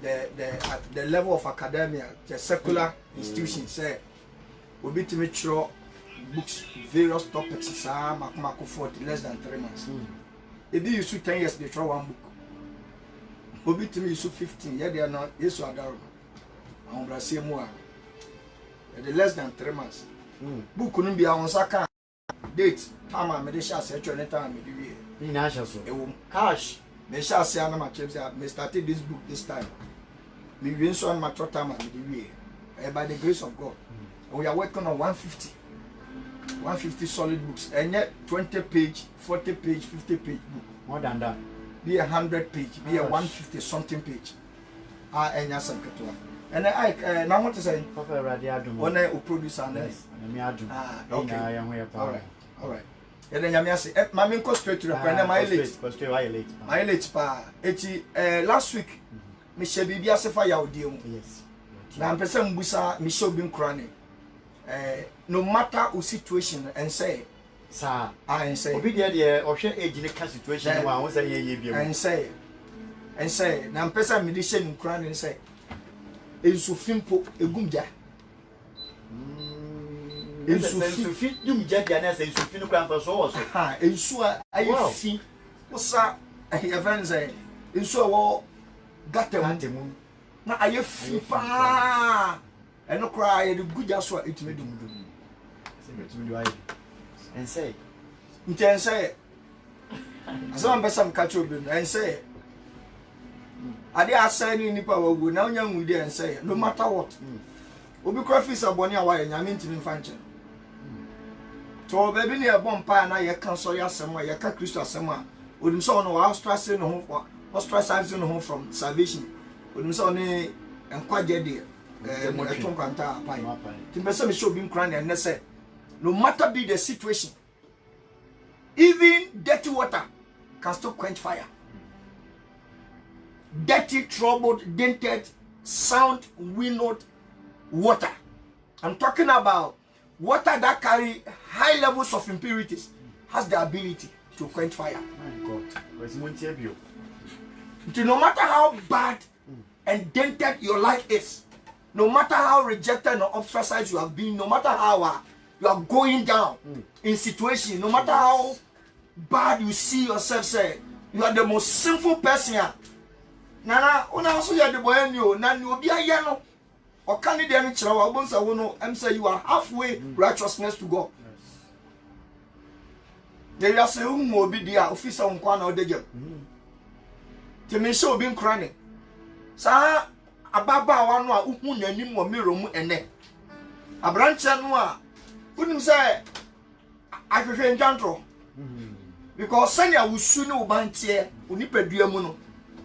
the level of academia, the secular institution say will be to make sure books various topics for less than 3 months. If you use 10 years, they throw one book. Will be to me use 15. Yeah, they are not. Yes, you are down. I'm Brazil more. Less than 3 months. Book couldn't be on Saka date. Time medicine set you anytime. Cash. Me shall say I'm me started this book this time. Me win so much time by the grace of God. And we are working on 150 solid books, and yet 20 page, 40 page, 50 page book. More than that. Be 100 page, be a 150 something page. And I now what to say? When I produce an okay. All right. And then I say, "Mammy, go straight to the point. My late pa. Last week, Michelle Bibia Sefa Yaudio. Yes. Now I'm person Busa Michelle bin Crane. No matter the situation, and say, sir, I say, be there, or share age in a situation. And say, now person medicine in Crane and say, it's so simple, a gumja. It's so fit, you jet, and I say, so fin for so. And so I see what's up. I have say, and so got them. Now I have FIFA. And no cry, the good just what it may do. And say, you can say, as long as some catch up and say, I dare say any power would now young with and say, no matter what. Obicrophis are bonny away and I'm into function. So, baby, near Bompire, and I cancel your somewhere, your cat Christus somewhere. With him so no ostracizing home from salvation. With him so and quite dear. Timberson show being crying and said, no matter be the situation, even dirty water can still quench fire. Dirty, troubled, dented, sound, winnowed water. I'm talking about water that carry high levels of impurities has the ability to quench fire. My God, no matter how bad and dented your life is, no matter how rejected or ostracized you have been, no matter how you are going down in situation, no matter how bad you see yourself, say you are the most sinful person here. Nana, when I also hear the boy and you, Nan will be a yellow or candidate. I'm say you are halfway righteousness to God. They are saying who will be the officer on corner of the job. To me, so being crying. Sir. Ababa wanu a uhu nanim wo mero mu ene abranche no a unim say ahwehwe ntwantro because sanya wusu ne ubantie onipadua mu no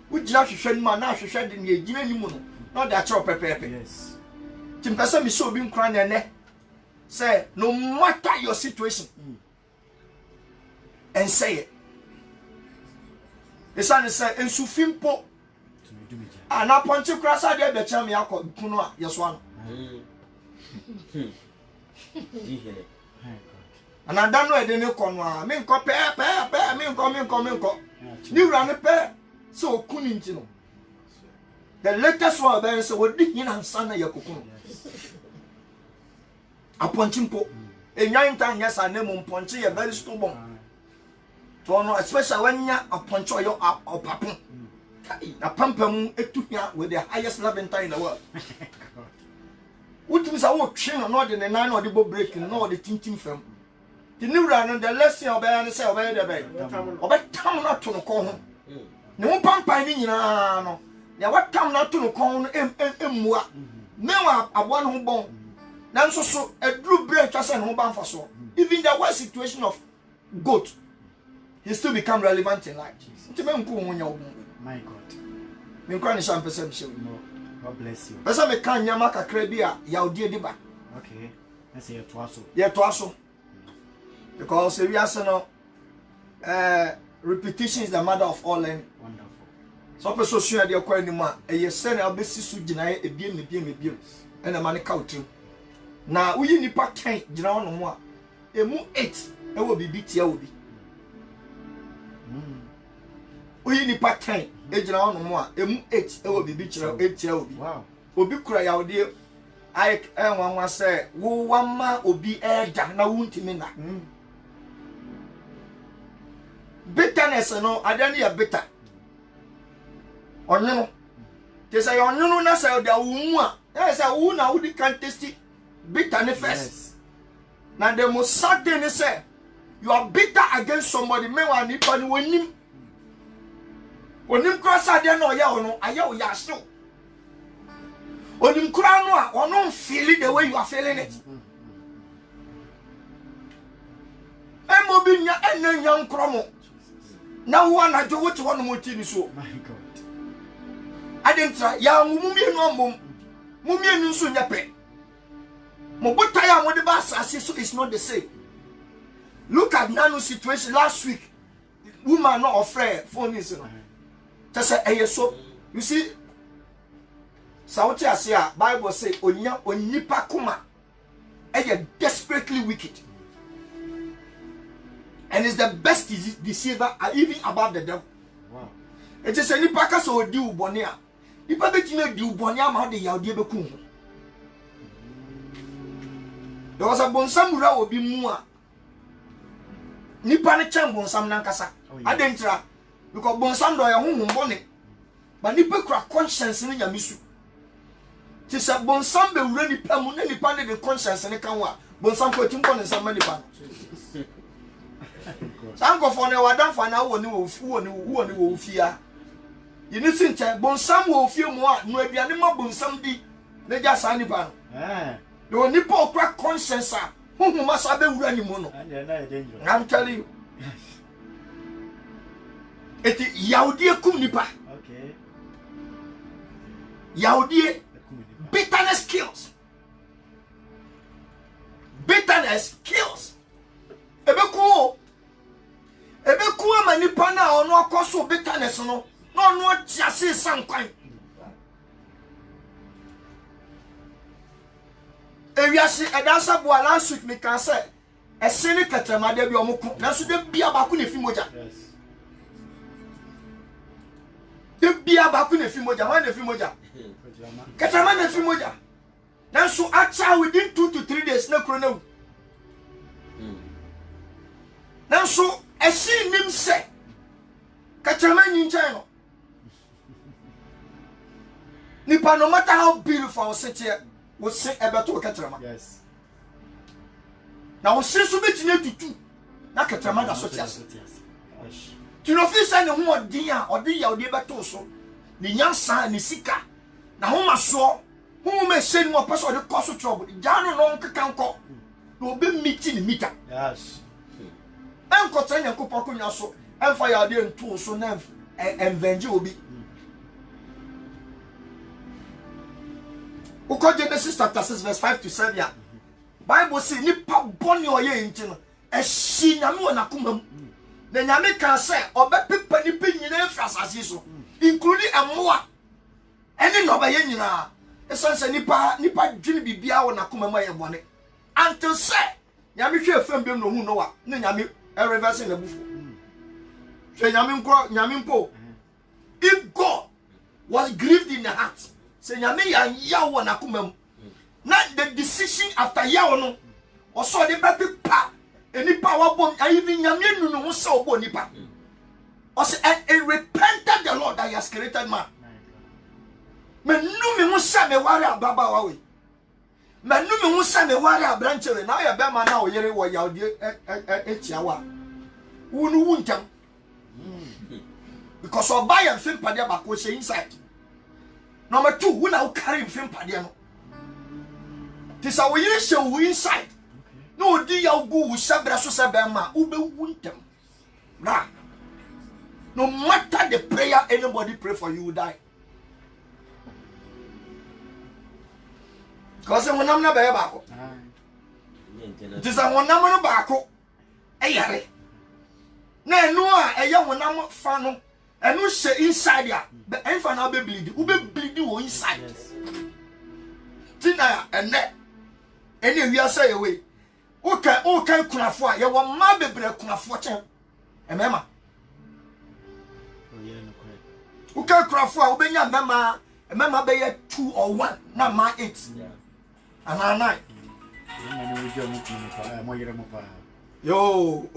ugina hwehwe nima na hwehwe de ne egina nimu no na de akere pepepe yes timpesa mi so bi nkran ne say no matter your situation and say it esane say ensufimpo ana ponche krasa de be cham yakọ kunu a yeso ano ana dano e de ne kono a me nko pe me nko ni wura ne pe so okuni nti no the latest one be say wodi hina nsa na yakokunu aponchimpo enyan tan yesa na mu ponche ye very stubborn to no especially when ya aponche oyo opapon a pampam etuhia with the highest level in the world. What was our train or not in the 9 or the boat breaking, nor the tinting film? The new run and the lesson of the say obey the bay. Obey town not to the corner. No pampa in no. Now what come not to the corner moi. Now I one who bone. Now so a blue break just and home for so. Even the worst situation of goat, he still become relevant in life. My God. Me kwani champe sem show. God bless you. Pesa me kan nyama kakra bi a ya odie di ba. Okay. Let's say to aso. Yeah, to aso. Because we are no repetition is the mother of all learning. Wonderful. So person sua de kwa ni ma e ye se na obesi su gina e biem. E na mane ka otim. Na uyi nipa kan gina ono mo a emu 8 e wo bibi tia wo bi. Uyi nipa 10 ejina ono mo a emu 8 ewo bibi kire 8 kire obi. Wow. Obi kura yawde ai enwanwa se wo wama obi eda na wuntimi na. Bitterness no adani ya bitter. Onyono. Te say onyono na say da wu a. E say wu na wo di can taste bitterness first. Yes. Now the most sad thing is say you are bitter against somebody. Me wa nipa ni wonim. Onim cross ade na oya ono aya o ya so. Onim kura no a ono feel it the way you are feeling it. Emobi nya enya nkromo. Na wo na jo wote wono moti ni so. My God. Adentra ya mumie no mbom. Mumie ni so nya pe. Mo botaya mo de ba asase so is not the same. Look at Nano's situation last week. Woman not afraid phone is no. Just say so. You see Sauti Asia Bible say onya onipa kuma eye desperately wicked. And is the best deceiver even above the devil. Wow. It is any paka so di ubone a. Nipa betime di ubone ama de yawde beku ho. There was a bonsamura obi mu a. Nipa ne chen bonsam nankasa. Adentra because bonsam do ye honhom bone. Ba nipa kura conscience ne nyamisu. Ti se bonsam be wura nipa mu ne nipa ne de conscience ne kan wa. Bonsam ko timpo ne nsam nipa. Sanko for ne wadan fa na wo ni wo fia. Yini sinche bonsam wo fie mu a no aduane ma bonsam di ne ja sa nipa no. No nipa okra conscience a honhom asa be wura ni mu no. I'm telling you. Eti yaudie kum nipa. Okay. Yaudie bitterness kills. Bitterness kills. Ebeku ama nipa na ono akoso bitterness no. No ono tiase sankwan. Ewiase edansa bo last week me kan say esene katamade bi omoko na so de bia ba ku ne fi moja. Yes. De bia ba ku ne fi moja, ma ne fi moja. Katama ne fi moja. Na so acha within 2 to 3 days na kro na wu. Na so esi nim se katama nyincha no. Nipa no matter how beautiful sit here we say ebeto katama. Yes. Na wo se so betine tutu na katama da so tias. Yes. Tu no fi say ne ho odin a odi ya odi beto so. Ni nyansa ni sika. Na ho maso ho me se ni mo person de cause trouble. Jano no nkeka nko. Na obe miti ni mita. Yes. Enko tanya nkopo akonya so. Emfa ya odi ntu so na envenje obi. Uko Genesis chapter 6 verse 5 to 7 ya. Bible say nipa boni oye nti no. Ehyi nyame wona komam. Na nyame kan say obepepa nipa nyina frasase so. Including amoa. Ene no ba ye nyina. Esanse nipa dwene bibia wona komam aye bone. Until say nyame hwe afam bem no hu no wa. Na nyame reverse na bufu. Hwe nyame mpo. If God was grieved in the heart, say nyame ya wona komam. Na the decision after ya no also the pepa enipa wa bom even nyame nu no se obo nipa. O say and repented the Lord that he has created man. Me nu me hu sa me ware ababa wa we. Me nu me hu sa me ware abranche na ya be ma na o yere wo ya odi etia wa. Wunu wuntam. Because of buy and film padia ba ko she inside. Number 2, when I carry film padia no. This a we show inside. No di ya go sabra so sabema ube wuntem. Nah. No matter the prayer anybody pray for you will die. Because when I'm not be baako. This a wonam no baako. Eyare. Na enu a eya wonam fa no. Enu she inside ya. Be enfa na be bleed. Ube bleed wo inside. Yes. Tina ene. Ene wi asa ye we. O kan kunafo a ye wo ma bebre kunafo chen. Emema. Okay, Crawford, Ubenya Mama Bay 2 or 1, not my 8. And I 9. Yo,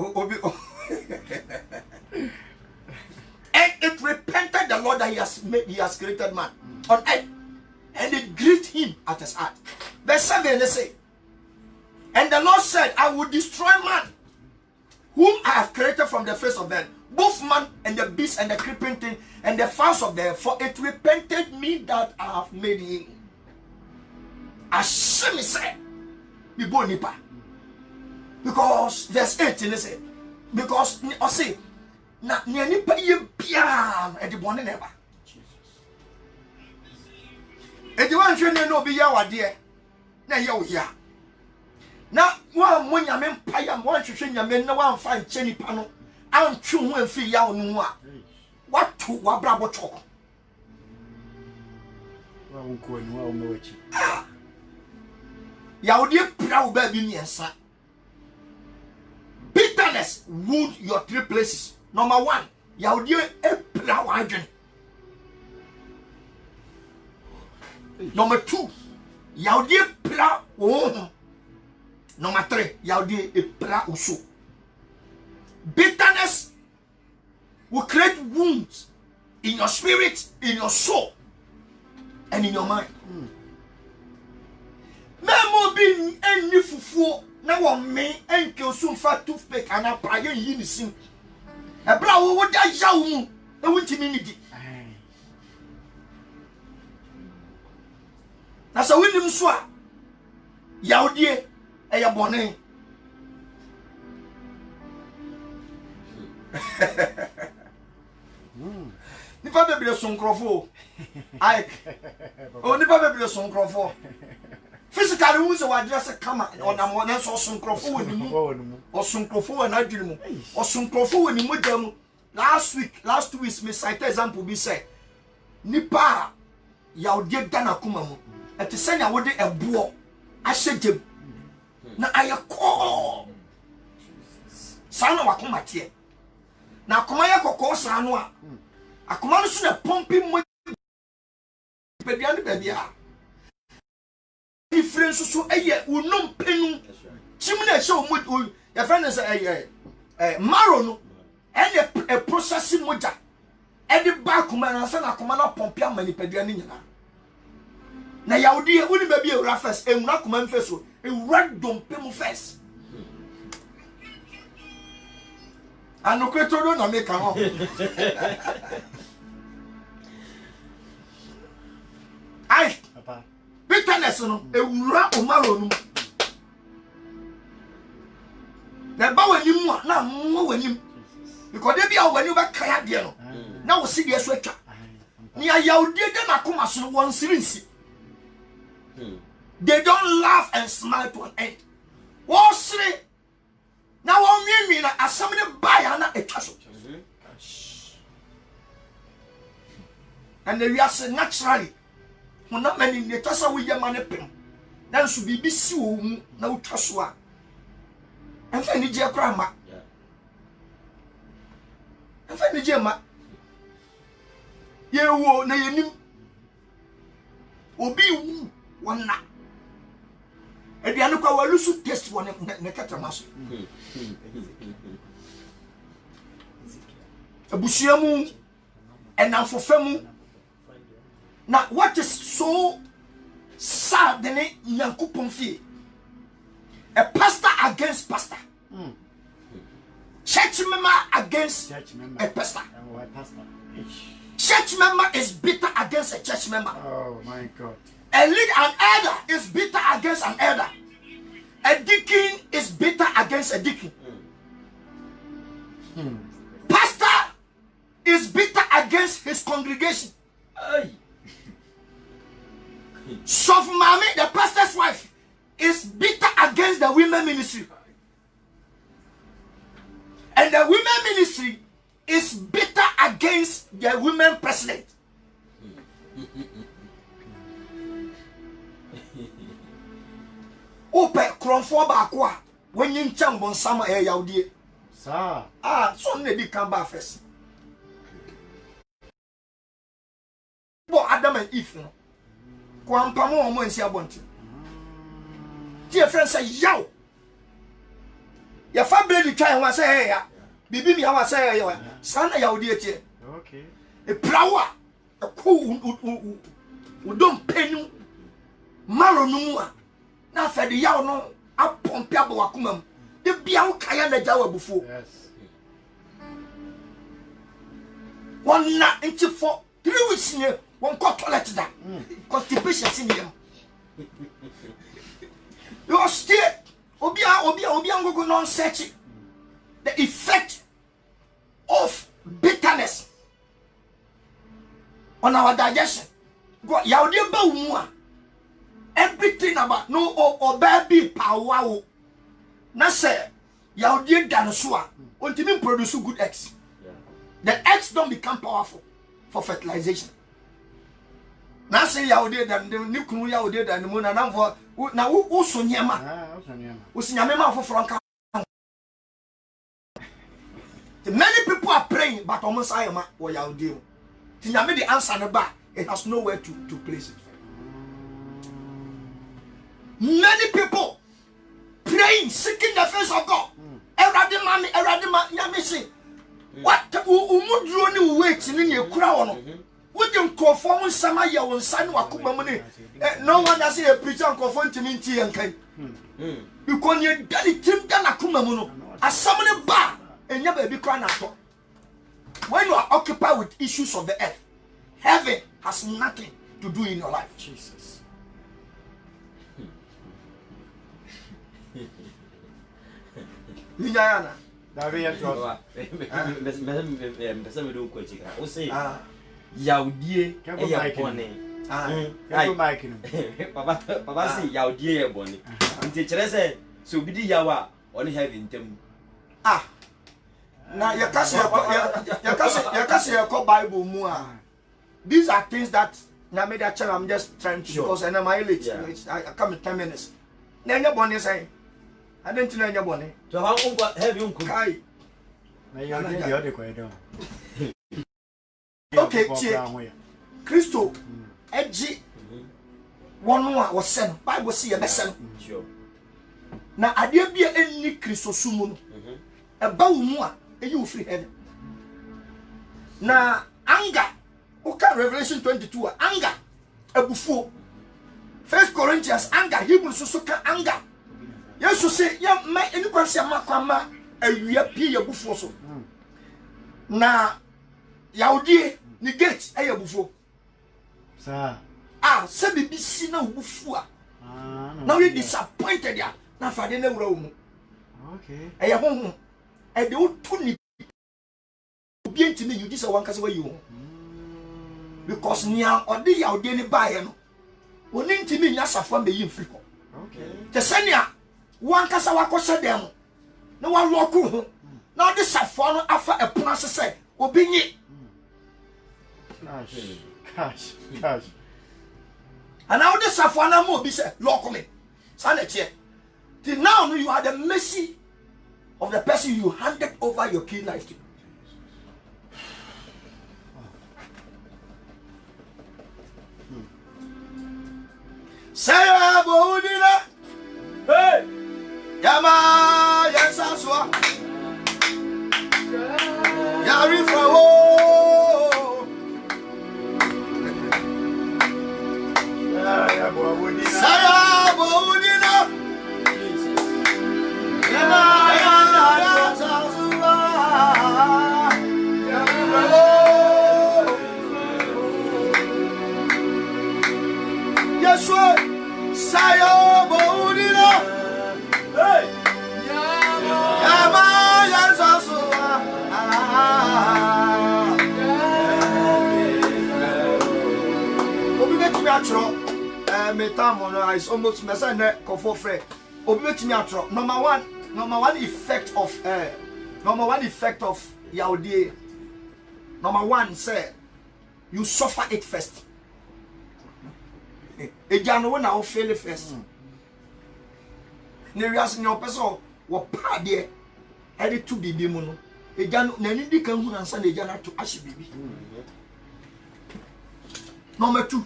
and it repented the Lord that he has created man on earth, and it grieved him at his heart. Verse 7 they say, and the Lord said, I will destroy man, whom I have created from the face of the earth, both man and the beast and the creeping thing and the fowls of the air, for it repented me that I have made him. Hashem said, because verse 8 in say, because I say, na nipa ye bia e de bone neba. E de wan hwe ne no bi ya wade na ye wo ya. Na wa mo nyame mpa ya mo hwehwe nyame na wa mfa nche nipa no antwe ho amfi ya wo no a. Watu wa bra bocho. Wa unko ni wa mo wachi. Ya wo de pra wo ba bi niensa. Bitterness wound your 3 places. Number 1, Yahudi a pra wagen. Number 2, Yahudi pra oh. Number 3, Yahudi a pra uso. Bitterness will create wounds in your spirit, in your soul, and in your mind. Memo be any fufu na wo me enke osu fa toothpick ana praye yi ni sim. Ebra wo da ya wo mu e wuntimi ni di. Na so winim so a Yahudie e ya bone. Nipa bebile sonkrofo. Ai. O nipa bebile sonkrofo. Physically who say wa dress kama on am so sonkrofo woni mu. O sonkrofo wa na dwene mu. O sonkrofo woni mu dam. Last 2 weeks me cite example be say nipa Yahudie dana kuma mu. Eti senya wode ebo ahyegem. Na ayeko. Sana wakoma tie. Na akoma ye kokko sa no a. Akoma no so na pompi mo pediane bebia. Difference so eye unum penu. Chimna she o mo ya friend say marrow no and a processing moja. E de ba akoma na sa na akoma na pompi amani pediane nyina. Na Yahudi e uni baby e first e nwura akoma mfe so e red dompe mu first. Anokweto do na make am. Ai papa bitterness no ewura omaro no na ba wani mu na mo wani because dey bia wani ba kaya de no na wo si de so atwa ni Yahudi de na koma so won sirinsi. They don't laugh and smile to an end. Wo sire na wo nwi na asam ne ba ya na etwa so. And we are naturally na mani ne tasa wo yema ne pem na nso bibi si wo mu na utwa so a enfa ni je kra ma enfa ni je ma ye wo na yenim obi wu wona aduane kwa walusu test wona ne katama so abusuamu enanfofemu. Now, what is so sad than a pastor against pastor, church member against a pastor. Church member is bitter against a church member. Oh my God! An elder is bitter against an elder. A deacon is bitter against a deacon. Pastor is bitter against his congregation. Sof Mami, the pastor's wife, is bitter against the women ministry. And the women ministry is bitter against the women president. Ope kronfo ba kwa when you chambon sama e Yahudi. Sir. So ne di kan ba first. bo Adam and Eve no ko ampamo omo nsi abonti tie friend say yaw ya fa bread twa ho say hey ya bibi mi ha say hey ya sana ya odi etie okay e prawa e ko udom penu malo no a na fa de yaw no apompe abo wakomam de bia wo kaya na jawa bufu yes one na inchi for 3 weeks ne one ko toilet da constipation in him you stay obi angogo non search the effect of bitterness on our digestion go yaudi ba wu a everything about no or baby power na say yaudi dan so a ontimi produce good eggs. The eggs don't become powerful for fertilization. Now say yaudi dan ni kunu yaudi dan mu na namfo na wo so nyema wo so nyema for franka. Many people are praying but almost I am or yaudi. Tinyame the answer na ba it has nowhere to place it. Many people praying, seeking the face of God. Eradima, nyame say, what umudro ni wait ni ekura wono. We dem conform sama ya won san wakoma mu ni. No one has a preacher conform to me nti yankan. Because you dali tim da na kuma mu no. Asam ne ba enya ba bi kra na to. When you are occupied with issues of the earth, heaven has nothing to do in your life. Jesus. Ninyana. David ya to. Mbese me do ko chika. O say yaudie e bone. Go Mike no. Papa say yaudie e bone. Nti kire say so obi di yawa on heaven tem. Now you can see your Bible more. These are things that now maybe I'm just trying to because I know my age. I come in 10 minutes. Nanya bonne say. I didn't know your bonne. So how have you Kai. Na you dey the other way down. Okay, Christo edgy one was sent. Bible see a lesson. Sure. Now I did be any Christo sumun. About more. You free heaven. Na anger. Okay, Revelation 22. Anger. Ebufu. 1 Corinthians anger. Hebrews so anger. Yes, you say, yeah, my any question makama awia pie ebufu so. Na yaudi negate ebufu. Sir. Say bibi si na obufu a. Now you disappointed ya. Na fade na wura wo. Okay. Eya honhom. E de utuni obi ntimi you dis one kase you because nia odi ya odi ni bae no oni ntimi nya safo am be yi mfiri ko Okay. te senia one kase wakose dem na wa loku ho na odi safo no afa epona sese obi nyi Cash. and now odi safo na mo obi se loku me sa na tie till now you are the mercy of the person you handed over your key life to. Say Abodina. Hey! Yama Yansaswa. Yarifawo. Say Abodina. Yama Yansaswa. Yeshua. Sayo Bodina. Hey! Yama Yansaswa. Obi betimi atro metamon is almost mesane kofo frɛ. Obi betimi atro number one effect of yaudie. Number one say you suffer it first. Ejano when I fail first. Nerias in your person were pad headed to be bimuno. Ejano nani di kan hu ansa ejana to ashi bibi. Number 2,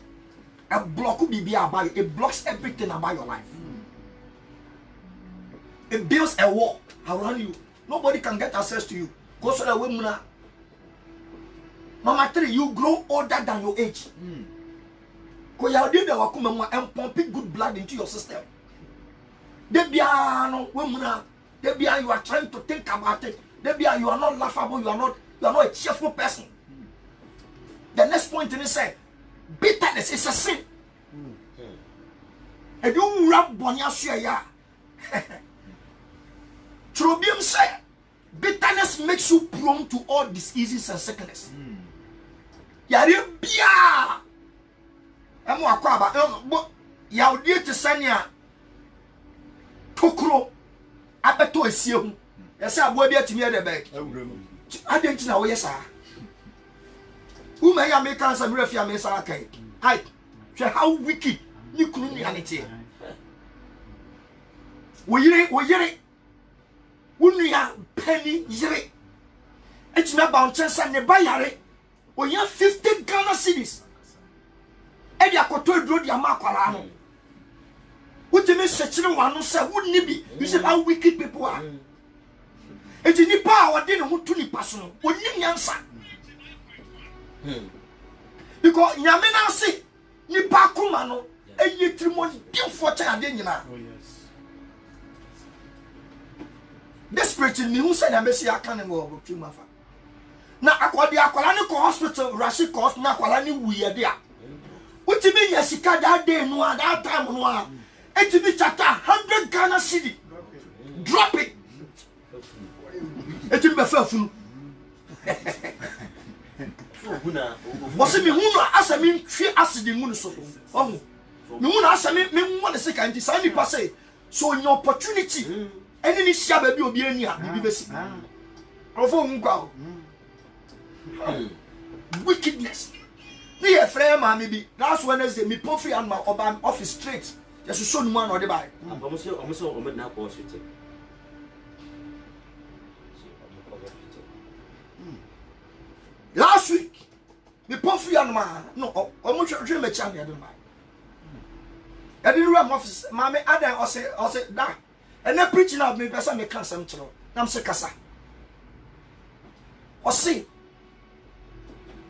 a block will be about you. It blocks everything about your life. It builds a wall around you. Nobody can get access to you. Because of the women. Number 3, you grow older than your age. Because you are doing the work and pumping good blood into your system. You are trying to think about it. You are not laughable. You are not a cheerful person. The next point is say, bitterness is a sin. And you rub Bonya. Trobium say, bitterness makes you prone to all diseases and sickness. Yari bia. Emu akwaba. Ya odi te sania. Tokro. Abeto esie hu. Yase abo bi atimi ede bek. Adenti na wo yesa. Uma ya me kan sa mrefi am yesa kai. Hai. Hwe how wicked ni kunu ni anete. Wo yire. Unuya penny yire. Etime ba onchen ne ba yare. Oya 50 Ghana cedis. Edi akoto edro di ama akwara no. Utime sechire wanu se wunni bi. You see how wicked people are. Eti nipa a wode ne ho tu nipa so no. Oni nyansa. Because nyame na se nipa kuma no eyi trimoni dimfo cha ade nyina. Desperate me who said I say I can't go to my father. Now akwala ni ko hospital rush cost na akwala ni wuye dia. What mean yesika that day no that time no it be chata 100 Ghana cedi. Drop it. It be fafunu. What's me who asa me twi acid ngunu so. Oh. Me who asa me want say kan ti say ni pass so your opportunity. Any shia baby obi ani a bibi besi. Ofo nkwa. Wickedness. Me a friend ma me bi. Last Wednesday me pon free and my office straight. Just show no man or the buy. Almost na ko hospital. Last week me pon free and my no almost dream me chan ya do buy. I didn't run office. Mama adan o say that. And then preaching out me person me can some chilo. Nam se kasa. O say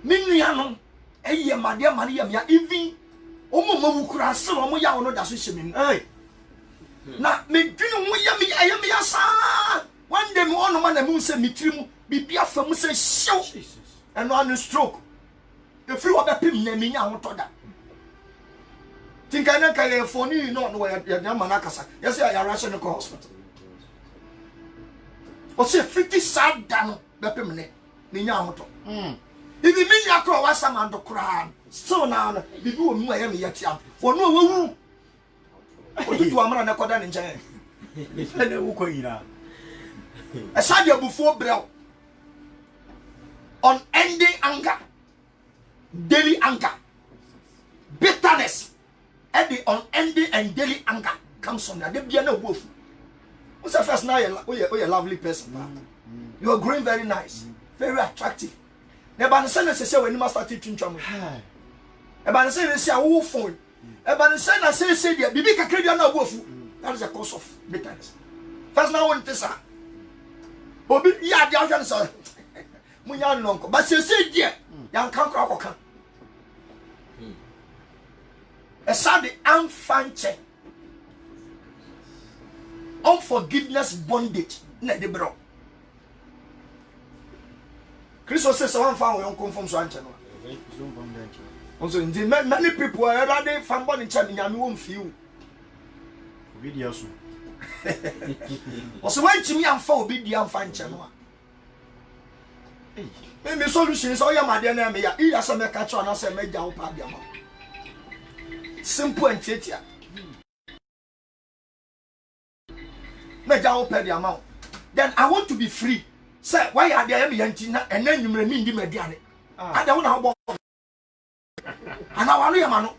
me nua no eye made mane yam ya even omo mawukura se omo ya wono da so hyemi. Na me dwene ho yam ya sa. One day me ono man na mu se mitirimu bibia fam se hyew. And no stroke. The free obepim na me nya ho toda. Think I don't carry a phone, you know, Manakasa. Yes, I are rushing the hospital. Or say 50 sad down the permanent. Ninyamoto. If you mean Yako was some under crown, so now, the good Miami yet young. For no woo. What do you want to call that in China? I saw you before Bell. Unending anger, daily anger, bitterness. Every unending and daily anger comes from that. They be no wolf. What's the first now? You're a lovely person. You are growing very nice, very attractive. The Banasana says when you must start teaching trouble. The Banasana says a wolf phone. The Banasana says the baby can create no wolf. That is a cause of bitterness. First now one tesa. Bobby, yeah, the other side. Munyan lonko. But say dear, young can't crack. A sad unfanche. Unforgiveness bondage. Net the bro. Christos says one found on conform so anchor. Also, indeed, many people are rather fan born in China. I won't feel. Also, when to me, I'm for be the unfanche. Maybe solutions. Oh, yeah, my dear name. He has a catch on us and make down Padiama. Simple and tetia. Make down pay the amount. Then I want to be free. Sir, why are there any antina and then you remain the mediane? I don't know how. And I want you, man.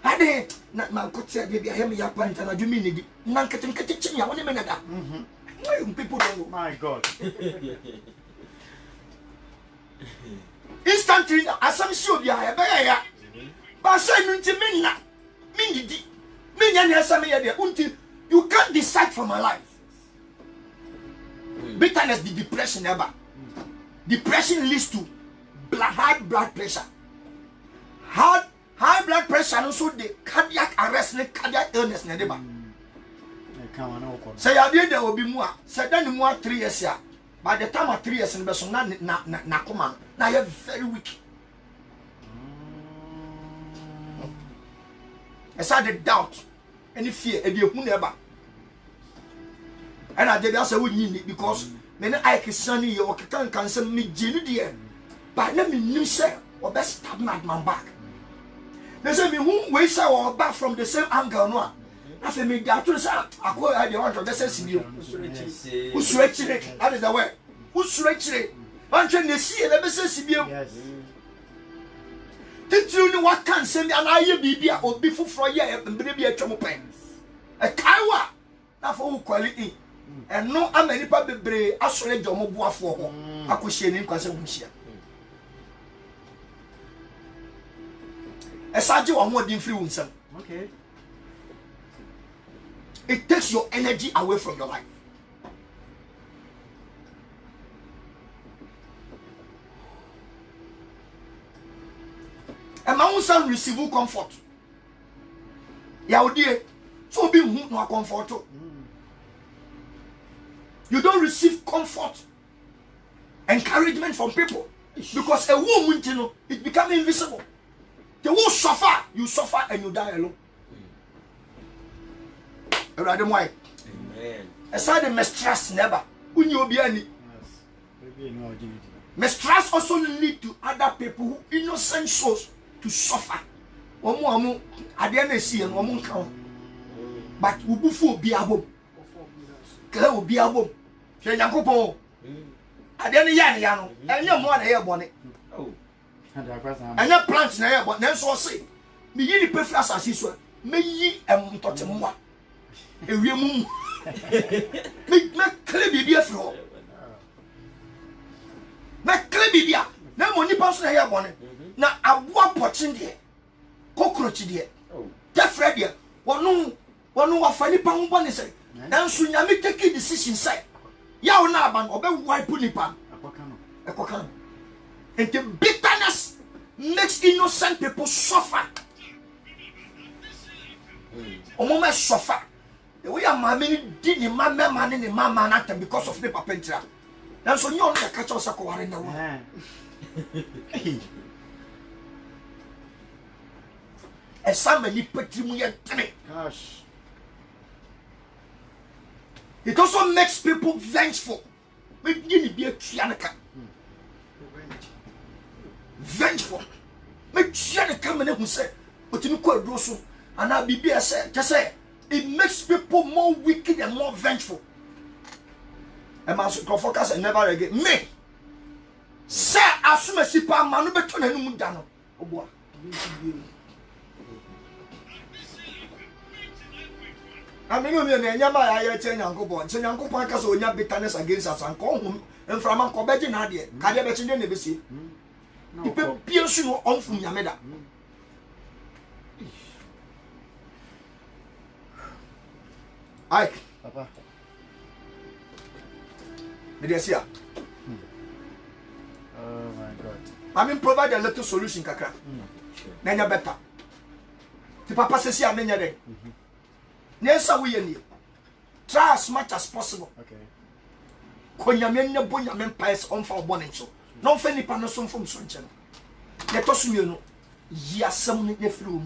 I did not my good say, baby. I am your plant and I do mean it. Nankatin kitchen, I want to make that. People don't know. My God. instantly asam si obi a ebe ya ba say nti minna mindidi minya ne asam ya de unti you can't decide for my life. Bitterness, the depression ever. Depression leads to high blood pressure. High blood pressure and also the cardiac arrest, cardiac illness. Say I did there will be more. Say then more 3 years here. By the time of 3 years in Besson, na command. Now you're very weak. I saw the doubt, any fear, and you never. And I did also would need it because many I can send you or can send me Jenny dear. But let me new say or best stab my man back. They say me whom we saw or back from the same angle. No, I say me that to say I go I want to say you. Who stretch it? That is the way. Who stretch it? I'm trying to see let me say you. Did you know what can send me an eye be or before for a year and baby a trouble pen? A kawa. Now for quality. And no amany people be asole jomo boafo ho akohye ni nkwase hunhia esaje wo hodin free unsam. Okay, it takes your energy away from your life. And my own son receive comfort. Ya odie so be hu no comfort. You don't receive comfort, encouragement from people because a woman, you know, it becomes invisible. The will suffer, you suffer and you die alone. Amen. Aside the mistrust never. When you be any. Mistrust also lead to other people who innocent souls to suffer. Omo at the end of see and omo count. But ubufu be above. Kle be above. She Yankopon. Adeni yan yano. Enye mo na ye bone. Oh. Enye plant na ye bone. Nenso se. Me yi ni pefu asase so. Me yi emtotemwa. Ewie mu. Me kle bibi afro. Me kle bibia. Na mo nipa so na ye bone. Na aboa pochin de. Cockroach de. Oh. Defred de. Wonu wafani pa ho bone se. Nanso nyame take decision say. Ya na aban obe wipe nipa ekokano and the bitterness makes innocent people suffer. Omoma suffer the way amamini di ni mama ni mama na tem because of the papentra. Then so you na catch us ko ware na wo e sama ni petimu ye tene. Gosh. It also makes people vengeful. Vengeful. Make sure come and say, but you call Rosso and I'll be said, just say it makes people more wicked and more vengeful. And my focus and never again. Me, sir, as soon as you pan man, better than you done. Oh, boy. I mean, you never I tell Yankopon. Say Yankopon cause we have bitterness against us and call home and from a Cobetin idea. Can you bet you never see? You pierce you on from Yameda. Ike, Papa. Did you see her? Oh my God. I mean, provide a little solution, Kaka. Then you're better. The Papa says, I'm in your day. Nessa we need. Try as much as possible. Okay. Konyamenya bonyamen pies on for bonencho. No feni panoson from sunchen. Let us know. Yasam ni flu.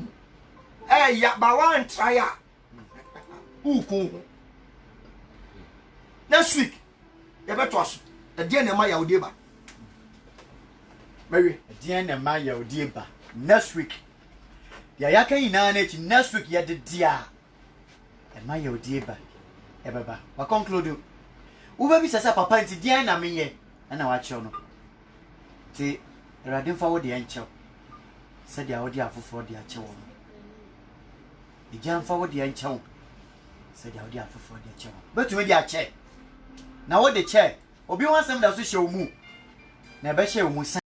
Eh ya bawan try ya. Uku. Next week. You better us. The dia na ma ya odieba. Mary. The dia na ma ya odieba. Next week. Ya yaka ina na echi next week ya de dia. My odieba ebaba wa conclude wo ba bi sasa papa nti dia na meye na wa chew no ti radin fa wo de enchew se dia wo de afofo de achew no e jan fa wo de enchew se dia wo de afofo de achew betu we de ache na wo de che obi wan sam da so hye wo mu na be hye wo mu